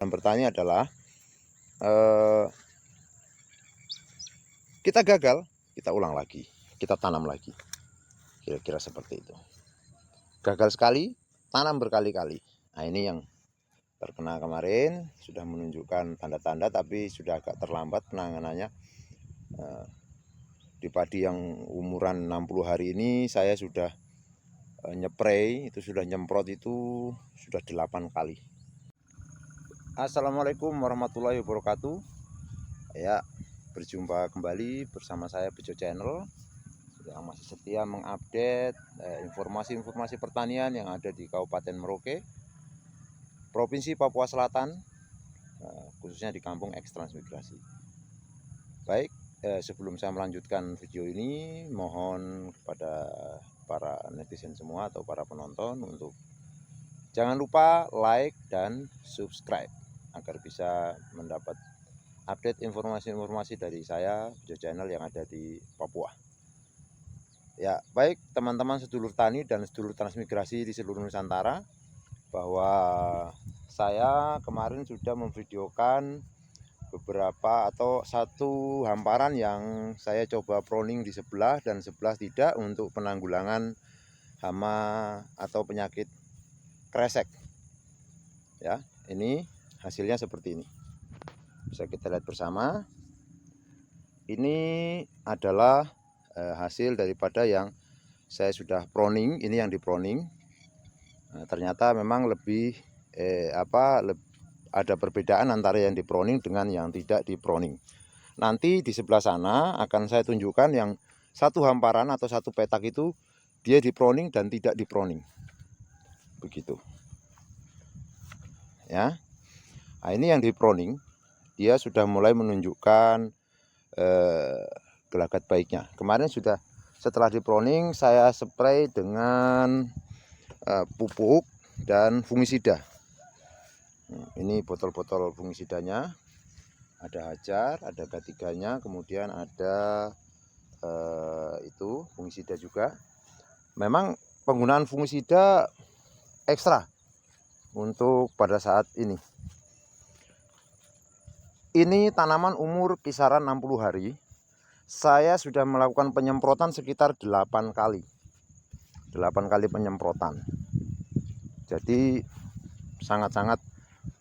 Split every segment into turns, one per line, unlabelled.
Yang bertanya adalah kita gagal, kita ulang lagi, kita tanam lagi, kira-kira seperti itu. Gagal sekali, tanam berkali-kali. Nah, ini yang terkena kemarin, sudah menunjukkan tanda-tanda tapi sudah agak terlambat penanganannya. Di padi yang umuran 60 hari ini saya sudah nyepray, itu sudah nyemprot itu sudah 8 kali. Assalamualaikum warahmatullahi wabarakatuh. Ya, berjumpa kembali bersama saya Bejo Channel yang masih setia mengupdate informasi-informasi pertanian yang ada di Kabupaten Merauke, Provinsi Papua Selatan, khususnya di Kampung Eks Transmigrasi. Baik, sebelum saya melanjutkan video ini, mohon kepada para netizen semua atau para penonton untuk jangan lupa like dan subscribe agar bisa mendapat update informasi-informasi dari saya, Bejo Channel yang ada di Papua. Ya, baik teman-teman sedulur tani dan sedulur transmigrasi di seluruh Nusantara, bahwa saya kemarin sudah memvideokan beberapa atau satu hamparan yang saya coba pruning di sebelah dan sebelah tidak untuk penanggulangan hama atau penyakit kresek. Ya, ini hasilnya seperti ini. Bisa kita lihat bersama. Ini adalah hasil daripada yang saya sudah pruning. Ini yang di pruning. Nah, ternyata memang lebih ada perbedaan antara yang di pruning dengan yang tidak di pruning. Nanti di sebelah sana akan saya tunjukkan yang satu hamparan atau satu petak itu dia di pruning dan tidak di pruning. Begitu. Ya. Nah, ini yang di pruning, dia sudah mulai menunjukkan gelagat baiknya. Kemarin sudah setelah di pruning saya spray dengan pupuk dan fungisida. Ini botol-botol fungisidanya, ada hajar, ada K3-nya, kemudian ada itu fungisida juga. Memang penggunaan fungisida ekstra untuk pada saat ini. Ini tanaman umur kisaran 60 hari. Saya sudah melakukan penyemprotan sekitar 8 kali. 8 kali penyemprotan. Jadi sangat-sangat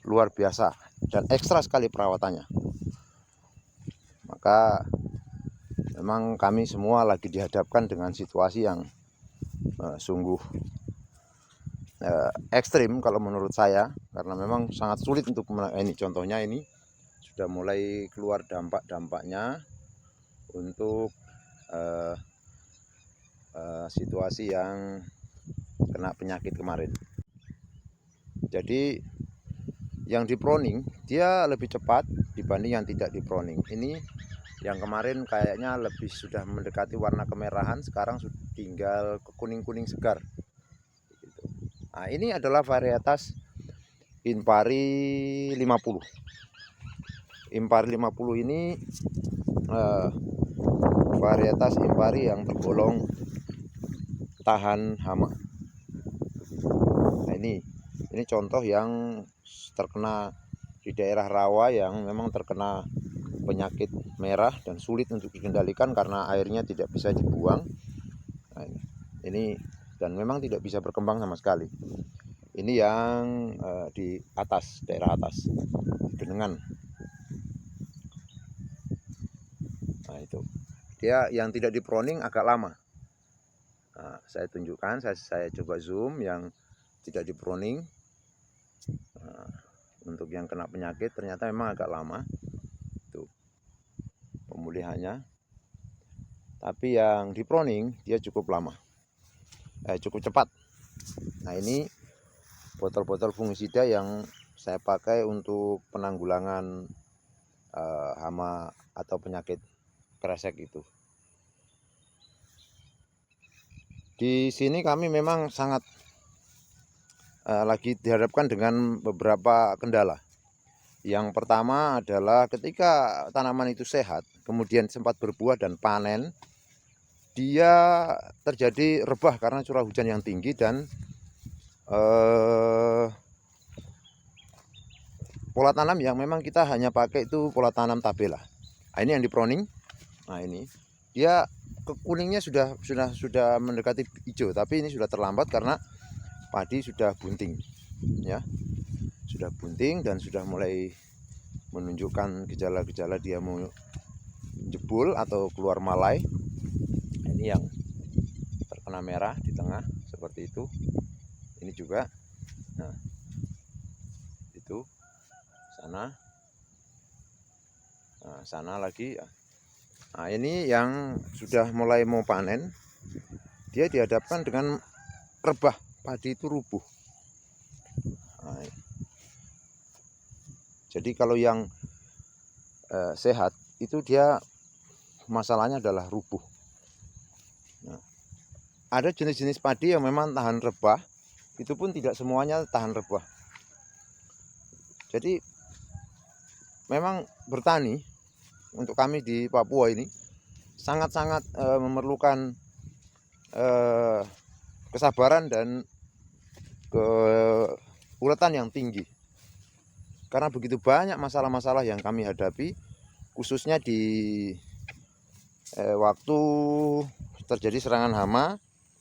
luar biasa dan ekstra sekali perawatannya. Maka memang kami semua lagi dihadapkan dengan situasi yang sungguh ekstrim kalau menurut saya, karena memang sangat sulit untuk ini. Contohnya ini sudah mulai keluar dampak-dampaknya untuk situasi yang kena penyakit kemarin. Jadi yang di pruning dia lebih cepat dibanding yang tidak di pruning. Ini yang kemarin kayaknya lebih sudah mendekati warna kemerahan, sekarang sudah tinggal kuning-kuning segar. Nah, ini adalah varietas Impari 50. Impari 50 ini varietas Impari yang tergolong tahan hama. Nah, ini contoh yang terkena di daerah rawa yang memang terkena penyakit merah dan sulit untuk dikendalikan karena airnya tidak bisa dibuang. Nah, ini dan memang tidak bisa berkembang sama sekali. Ini yang di atas, daerah atas, genengan. Nah, itu dia yang tidak di pruning agak lama. Nah, saya tunjukkan, saya coba zoom yang tidak di pruning. Nah, untuk yang kena penyakit ternyata memang agak lama itu pemulihannya. Tapi yang di pruning dia cukup lama, cukup cepat. Nah, ini botol-botol fungisida yang saya pakai untuk penanggulangan hama atau penyakit kresek itu. Di sini kami memang sangat lagi dihadapkan dengan beberapa kendala. Yang pertama adalah ketika tanaman itu sehat, kemudian sempat berbuah dan panen, dia terjadi rebah karena curah hujan yang tinggi dan pola tanam yang memang kita hanya pakai itu pola tanam tabela. Nah, ini yang di proning. Nah, ini dia kuningnya sudah mendekati hijau, tapi ini sudah terlambat karena padi sudah bunting, ya, sudah bunting dan sudah mulai menunjukkan gejala-gejala dia mau jebol atau keluar malai. Nah, ini yang terkena merah di tengah seperti itu. Ini juga, nah itu sana, nah sana lagi. Nah, ini yang sudah mulai mau panen, dia dihadapkan dengan rebah, padi itu rubuh. Nah, jadi kalau yang sehat itu dia masalahnya adalah rubuh. Nah, ada jenis-jenis padi yang memang tahan rebah, itu pun tidak semuanya tahan rebah. Jadi memang bertani untuk kami di Papua ini sangat-sangat memerlukan kesabaran dan keuletan yang tinggi, karena begitu banyak masalah-masalah yang kami hadapi, khususnya di waktu terjadi serangan hama,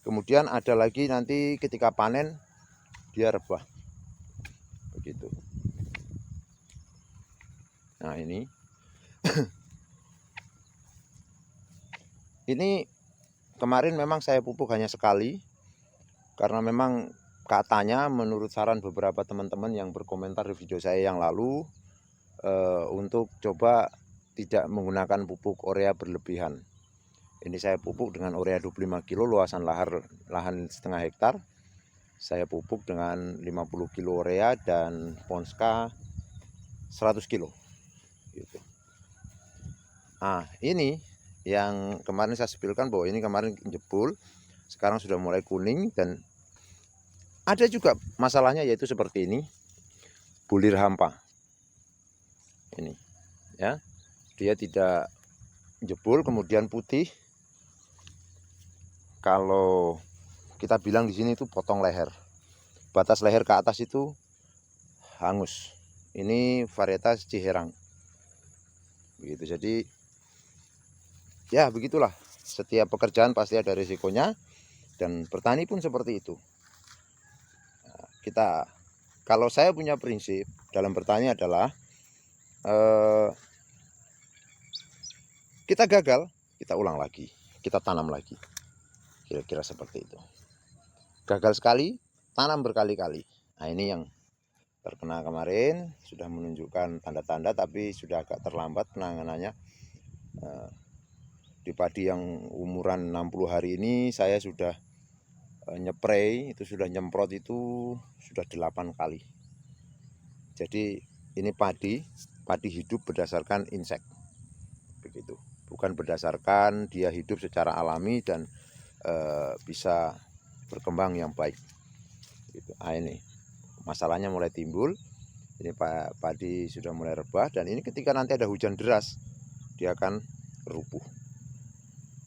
kemudian ada lagi nanti ketika panen dia rebah, begitu. Nah, ini ini kemarin memang saya pupuk hanya sekali, karena memang katanya menurut saran beberapa teman-teman yang berkomentar di video saya yang lalu, untuk coba tidak menggunakan pupuk urea berlebihan. Ini saya pupuk dengan urea 25 kilo, luasan lahan setengah hektar. Saya pupuk dengan 50 kilo urea dan Ponska 100 kilo. Gitu. Nah, ini yang kemarin saya spilkan bahwa ini kemarin jebol, sekarang sudah mulai kuning, dan ada juga masalahnya yaitu seperti ini, bulir hampa. Ini, ya, dia tidak jebol kemudian putih. Kalau kita bilang di sini itu potong leher, batas leher ke atas itu hangus. Ini varietas Ciherang. Begitu. Jadi ya begitulah, setiap pekerjaan pasti ada risikonya, dan bertani pun seperti itu. Nah, kalau saya punya prinsip dalam bertani adalah kita gagal, kita ulang lagi, kita tanam lagi, kira-kira seperti itu. Gagal sekali, tanam berkali-kali. Nah, ini yang terkena kemarin sudah menunjukkan tanda-tanda, tapi sudah agak terlambat penanganannya. Di padi yang umuran 60 hari ini saya sudah nyepray, itu sudah nyemprot itu sudah 8 kali. Jadi ini padi hidup berdasarkan insek, begitu, bukan berdasarkan dia hidup secara alami dan bisa berkembang yang baik. Gitu. Nah, ini masalahnya mulai timbul. Ini padi sudah mulai rebah, dan ini ketika nanti ada hujan deras dia akan rubuh.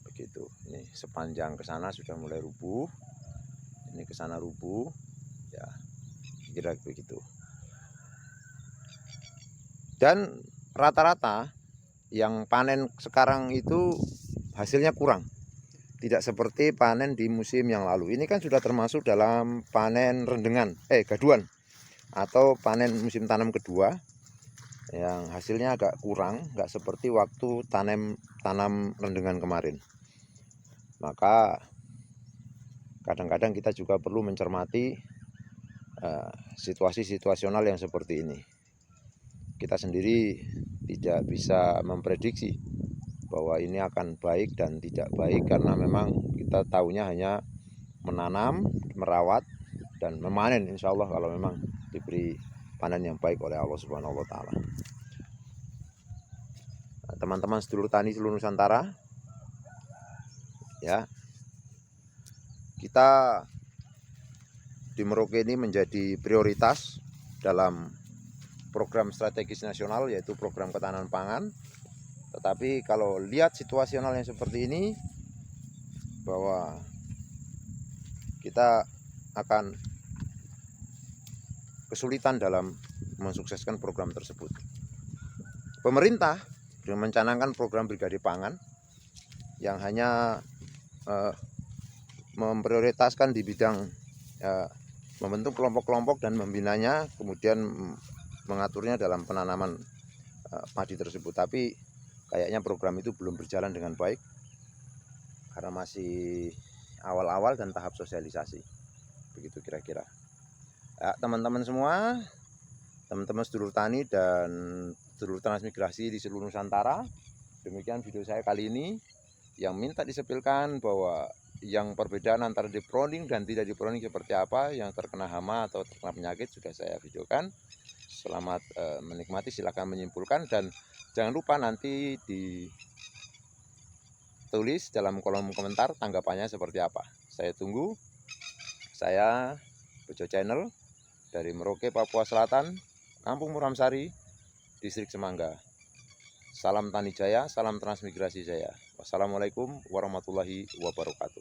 Begitu. Ini sepanjang ke sana sudah mulai rubuh. Ini ke sana rubuh. Ya, kira begitu. Dan rata-rata yang panen sekarang itu hasilnya kurang. Tidak seperti panen di musim yang lalu. Ini kan sudah termasuk dalam panen rendengan, gaduan, atau panen musim tanam kedua, yang hasilnya agak kurang, nggak seperti waktu tanam rendengan kemarin. Maka kadang-kadang kita juga perlu mencermati situasi situasional yang seperti ini. Kita sendiri tidak bisa memprediksi bahwa ini akan baik dan tidak baik, karena memang kita tahunya hanya menanam, merawat, dan memanen, insya Allah kalau memang diberi panen yang baik oleh Allah Subhanahu wa Ta'ala. Nah, teman-teman sedulur tani seluruh Nusantara, ya, kita di Merauke ini menjadi prioritas dalam program strategis nasional, yaitu program ketahanan pangan. Tetapi kalau lihat situasional yang seperti ini, bahwa kita akan kesulitan dalam mensukseskan program tersebut. Pemerintah dengan mencanangkan program Brigade Pangan yang hanya memprioritaskan di bidang membentuk kelompok-kelompok dan membinanya, kemudian mengaturnya dalam penanaman padi tersebut. Tapi kayaknya program itu belum berjalan dengan baik karena masih awal-awal dan tahap sosialisasi. Begitu kira-kira. Ya, teman-teman semua, teman-teman sedulur tani dan sedulur transmigrasi di seluruh Nusantara, demikian video saya kali ini yang minta disepilkan bahwa yang perbedaan antara diproning dan tidak diproning seperti apa, yang terkena hama atau terkena penyakit sudah saya videokan. Selamat menikmati, silakan menyimpulkan dan jangan lupa nanti ditulis dalam kolom komentar tanggapannya seperti apa. Saya tunggu. Saya Bejo Channel dari Merauke, Papua Selatan, Kampung Muramsari, Distrik Semangga. Salam Tani Jaya, salam transmigrasi Jaya. Wassalamualaikum warahmatullahi wabarakatuh.